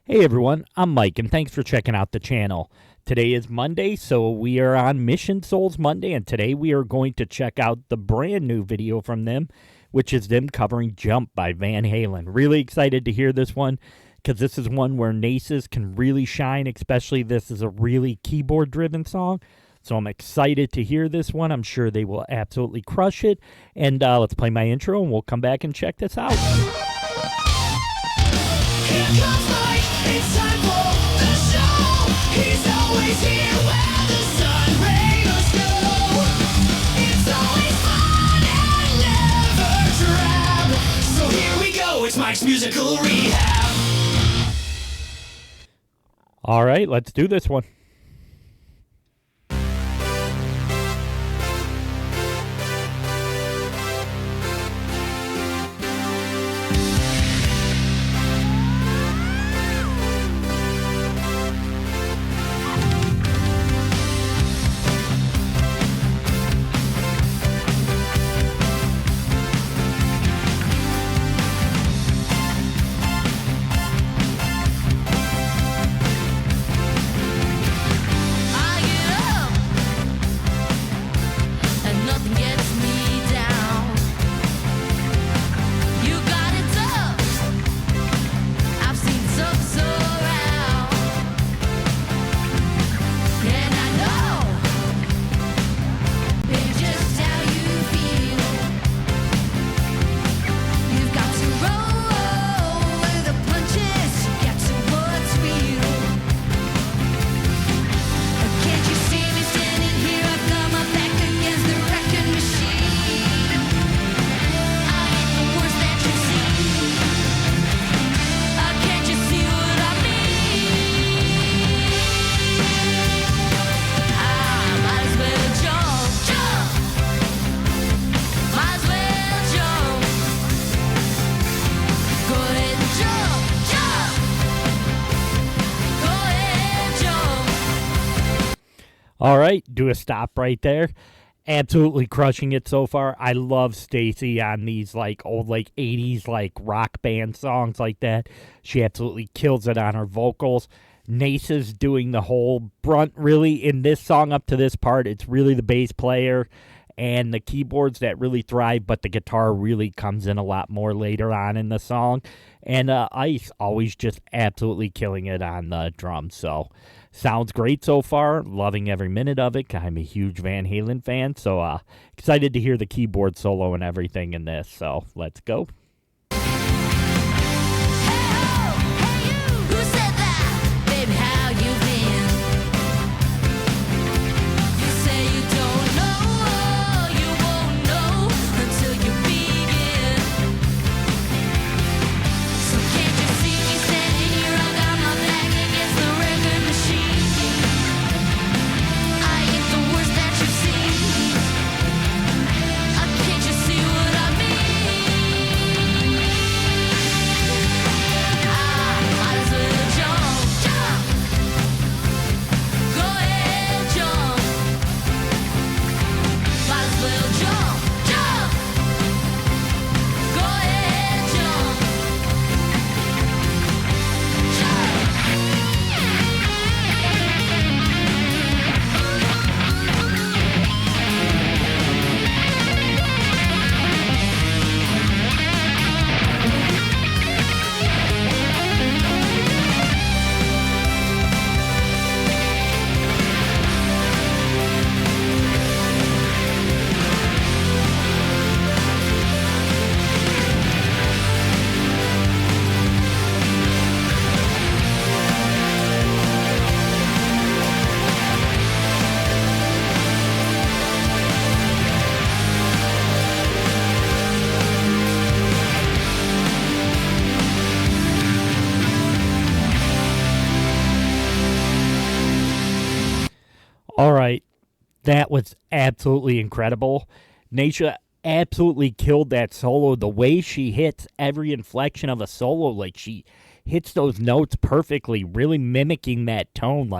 Hey everyone, I'm Mike, and thanks for checking out the channel. Today is Monday, so we are on Mission Souls Monday, and today we are going to check out the brand new video from them, which is them covering Jump by Van Halen. Really excited to hear this one, because this is one where Naces can really shine, especially this is a really keyboard-driven song. So I'm excited to hear this one. I'm sure they will absolutely crush it. And let's play my intro, and we'll come back and check this out. Here comes Mike, it's time for the show. He's always here where the sun rays go. It's always fun and never drab. So here we go, it's Mike's musical rehab. All right, let's do this one. All right, do a stop right there. Absolutely crushing it so far. I love Stacy on these old 80s rock band songs like that. She absolutely kills it on her vocals. Nace's doing the whole brunt really in this song up to this part. It's really the bass player and the keyboards that really thrive, but the guitar really comes in a lot more later on in the song. And Ice always just absolutely killing it on the drums. So sounds great so far. Loving every minute of it. I'm a huge Van Halen fan, so excited to hear the keyboard solo and everything in this. So let's go. All right, that was absolutely incredible. Naisha absolutely killed that solo. The way she hits every inflection of a solo, she hits those notes perfectly, really mimicking that tone.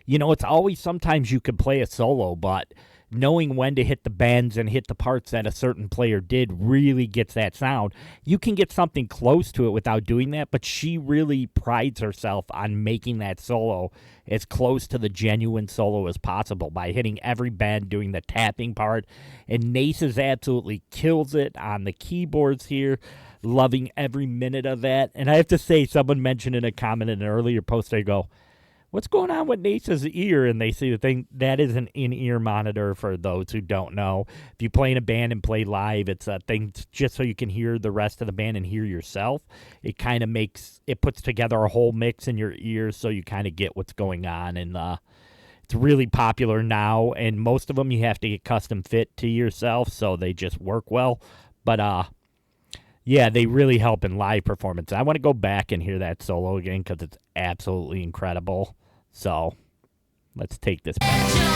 It's always sometimes you could play a solo, but knowing when to hit the bends and hit the parts that a certain player did really gets that sound. You can get something close to it without doing that, but she really prides herself on making that solo as close to the genuine solo as possible by hitting every bend, doing the tapping part. And Naces absolutely kills it on the keyboards here. Loving every minute of that. And I have to say, someone mentioned in a comment in an earlier post, they go, what's going on with Nace's ear? And they see the thing, that is an in-ear monitor for those who don't know. If you play in a band and play live, it's a thing just so you can hear the rest of the band and hear yourself. It kind of it puts together a whole mix in your ears so you kind of get what's going on. And it's really popular now, and most of them you have to get custom fit to yourself, so they just work well. But yeah, they really help in live performance. I want to go back and hear that solo again because it's absolutely incredible. So let's take this back.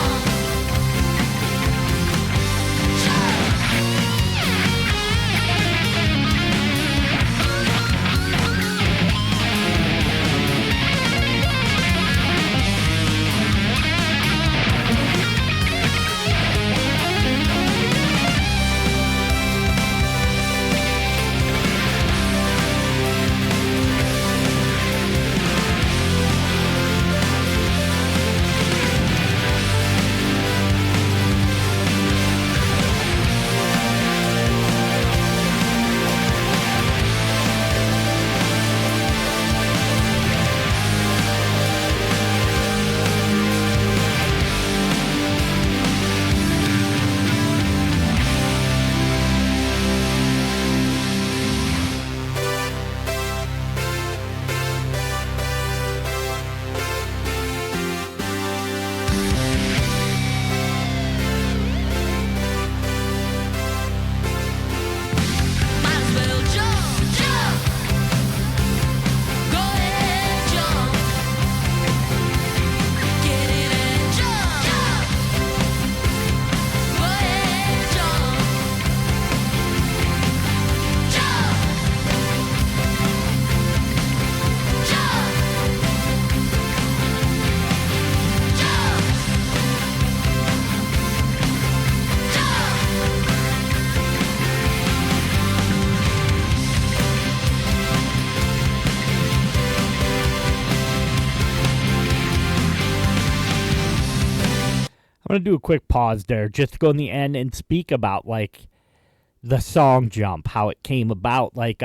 I'm going to do a quick pause there just to go in the end and speak about, like, the song Jump, how it came about. Like,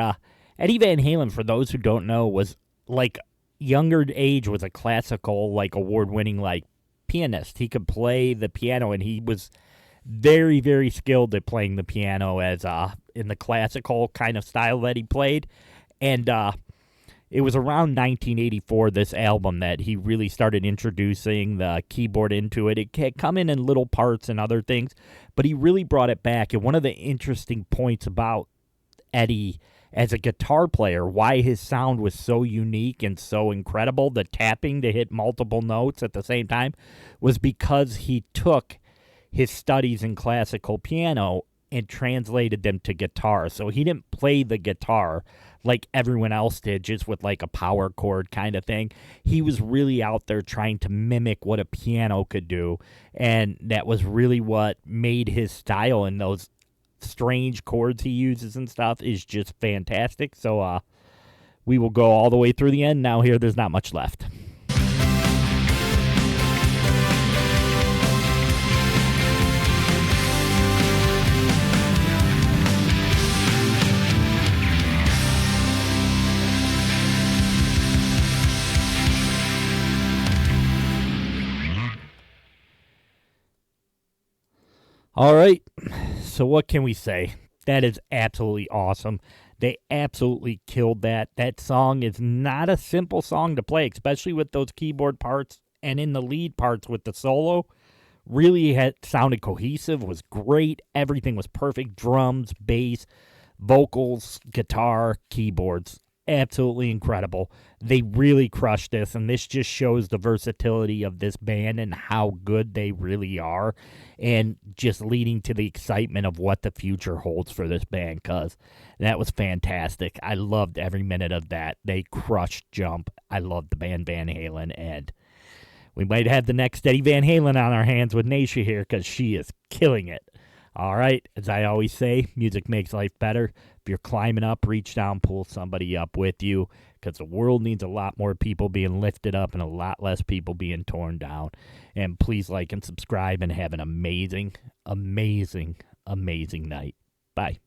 Eddie Van Halen, for those who don't know, was, like, younger age was a classical, like, award-winning, like, pianist. He could play the piano, and he was very, very skilled at playing the piano as, in the classical kind of style that he played. And, it was around 1984, this album, that he really started introducing the keyboard into it. It had come in little parts and other things, but he really brought it back. And one of the interesting points about Eddie as a guitar player, why his sound was so unique and so incredible, the tapping to hit multiple notes at the same time, was because he took his studies in classical piano and translated them to guitar. So he didn't play the guitar like everyone else did, just with like a power chord kind of thing. He was really out there trying to mimic what a piano could do, and that was really what made his style, and those strange chords he uses and stuff is just fantastic. So we will go all the way through the end now. Here, there's not much left. All right, so what can we say? That is absolutely awesome. They absolutely killed that. That song is not a simple song to play, especially with those keyboard parts and in the lead parts with the solo. Really sounded cohesive, was great. Everything was perfect. Drums, bass, vocals, guitar, keyboards. Absolutely incredible. They really crushed this, and this just shows the versatility of this band and how good they really are, and just leading to the excitement of what the future holds for this band, because that was fantastic. I loved every minute of that. They crushed Jump. I loved the band Van Halen, and We might have the next Eddie Van Halen on our hands with Naisha here because she is killing it. All right, as I always say, music makes life better. If you're climbing up, reach down, pull somebody up with you, because the world needs a lot more people being lifted up and a lot less people being torn down. And please like and subscribe and have an amazing, amazing, amazing night. Bye.